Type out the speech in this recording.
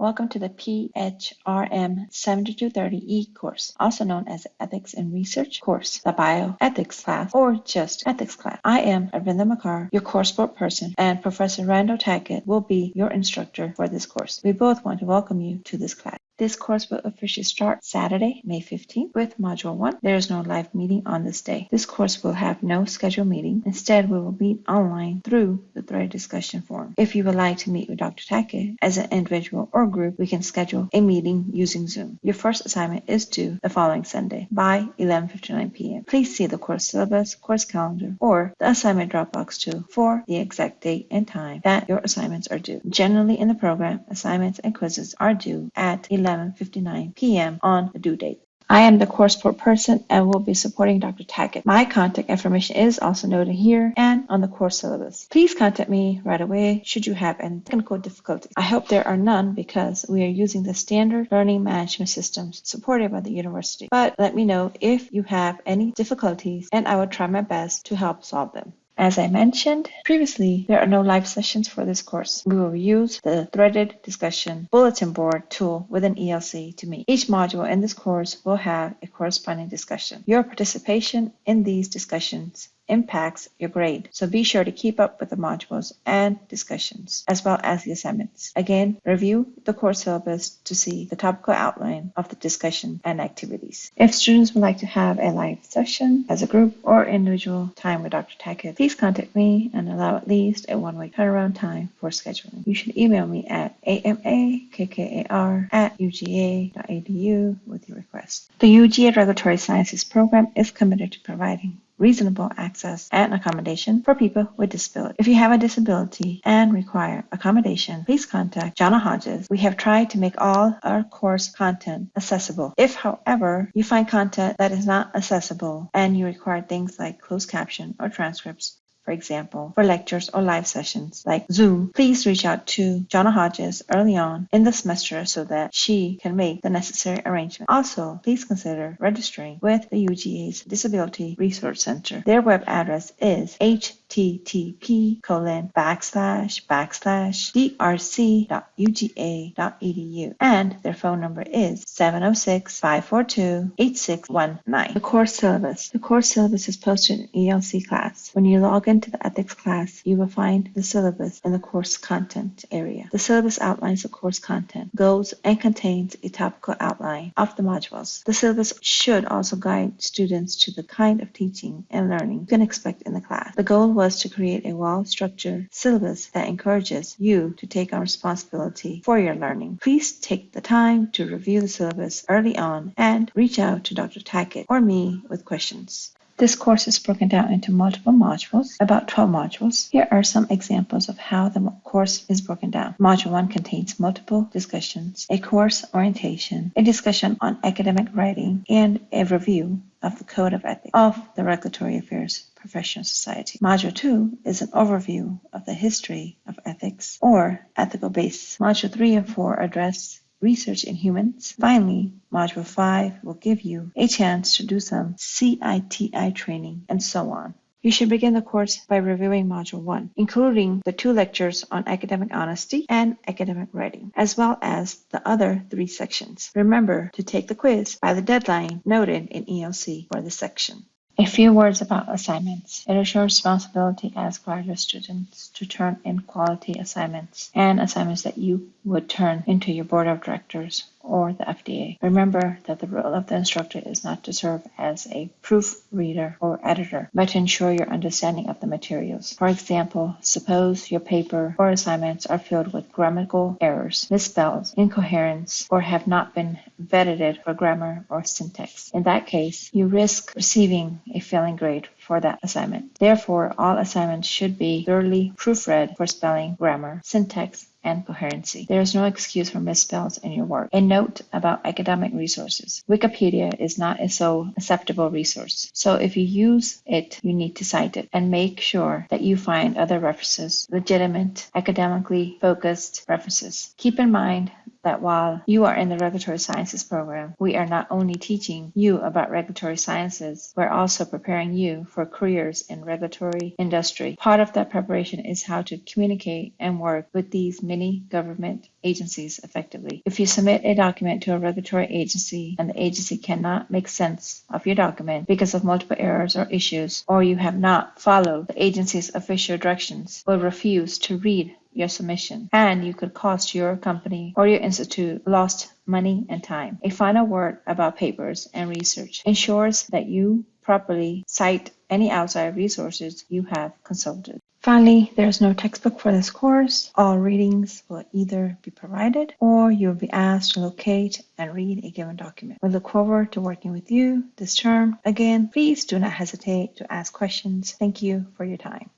Welcome to the PHRM 7230E course, also known as the Ethics in Research course, the Bioethics class, or just Ethics class. I am Arvinda Makar, your course person, and Professor Randall Tackett will be your instructor for this course. We both want to welcome you to this class. This course will officially start Saturday, May 15th with Module 1. There is no live meeting on this day. This course will have no scheduled meeting. Instead, we will meet online through the threaded discussion forum. If you would like to meet with Dr. Tackett as an individual or group, we can schedule a meeting using Zoom. Your first assignment is due the following Sunday by 11:59 p.m. Please see the course syllabus, course calendar, or the assignment Dropbox tool for the exact date and time that your assignments are due. Generally in the program, assignments and quizzes are due at 11:59 p.m. on the due date. I am the course person and will be supporting Dr. Tackett. My contact information is also noted here and on the course syllabus. Please contact me right away should you have any technical difficulties. I hope there are none because we are using the standard learning management systems supported by the university. But let me know if you have any difficulties and I will try my best to help solve them. As I mentioned previously, there are no live sessions for this course. We will use the threaded discussion bulletin board tool within ELC to meet. Each module in this course will have a corresponding discussion. Your participation in these discussions impacts your grade, so be sure to keep up with the modules and discussions as well as the assignments. Again, review the course syllabus to see the topical outline of the discussion and activities. If students would like to have a live session as a group or individual time with Dr. Tackett, please contact me and allow at least a one-week turnaround time for scheduling. You should email me at amakkar@uga.edu with your request. The UGA Regulatory Sciences program is committed to providing reasonable access and accommodation for people with disability. If you have a disability and require accommodation, please contact Jonna Hodges. We have tried to make all our course content accessible. If, however, you find content that is not accessible and you require things like closed caption or transcripts, for example, for lectures or live sessions like Zoom, please reach out to Jonna Hodges early on in the semester so that she can make the necessary arrangement. Also, please consider registering with the UGA's Disability Resource Center. Their web address is http://drc.uga.edu and their phone number is 706-542-8619. The course syllabus. The course syllabus is posted in ELC class. When you log into the ethics class, you will find the syllabus in the course content area. The syllabus outlines the course content, goals, and contains a topical outline of the modules. The syllabus should also guide students to the kind of teaching and learning you can expect in the class. The goal was to create a well-structured syllabus that encourages you to take on responsibility for your learning. Please take the time to review the syllabus early on and reach out to Dr. Tackett or me with questions. This course is broken down into multiple modules, about 12 modules. Here are some examples of how the course is broken down. Module 1 contains multiple discussions, a course orientation, a discussion on academic writing, and a review of the Code of Ethics of the Regulatory Affairs Professional Society. Module 2 is an overview of the history of ethics or ethical basis. Module 3 and 4 address research in humans. Finally, Module 5 will give you a chance to do some CITI training and so on. You should begin the course by reviewing Module 1, including the 2 lectures on academic honesty and academic writing, as well as the other 3 sections. Remember to take the quiz by the deadline noted in ELC for this section. A few words about assignments. It is your responsibility as graduate students to turn in quality assignments and assignments that you would turn into your board of directors or the FDA. Remember that the role of the instructor is not to serve as a proofreader or editor, but to ensure your understanding of the materials. For example, suppose your paper or assignments are filled with grammatical errors, misspells, incoherence, or have not been vetted for grammar or syntax. In that case, you risk receiving a failing grade for that assignment. Therefore, all assignments should be thoroughly proofread for spelling, grammar, syntax, and coherency. There is no excuse for misspells in your work. A note about academic resources. Wikipedia is not a so acceptable resource, so if you use it, you need to cite it and make sure that you find other references, legitimate, academically focused references. Keep in mind that while you are in the Regulatory Sciences program, we are not only teaching you about regulatory sciences, we're also preparing you for careers in regulatory industry. Part of that preparation is how to communicate and work with these many government agencies effectively. If you submit a document to a regulatory agency and the agency cannot make sense of your document because of multiple errors or issues, or you have not followed the agency's official directions, will refuse to read your submission, and you could cost your company or your institute lost money and time. A final word about papers and research ensures that you properly cite any outside resources you have consulted. Finally, there is no textbook for this course. All readings will either be provided or you'll be asked to locate and read a given document. We look forward to working with you this term. Again, please do not hesitate to ask questions. Thank you for your time.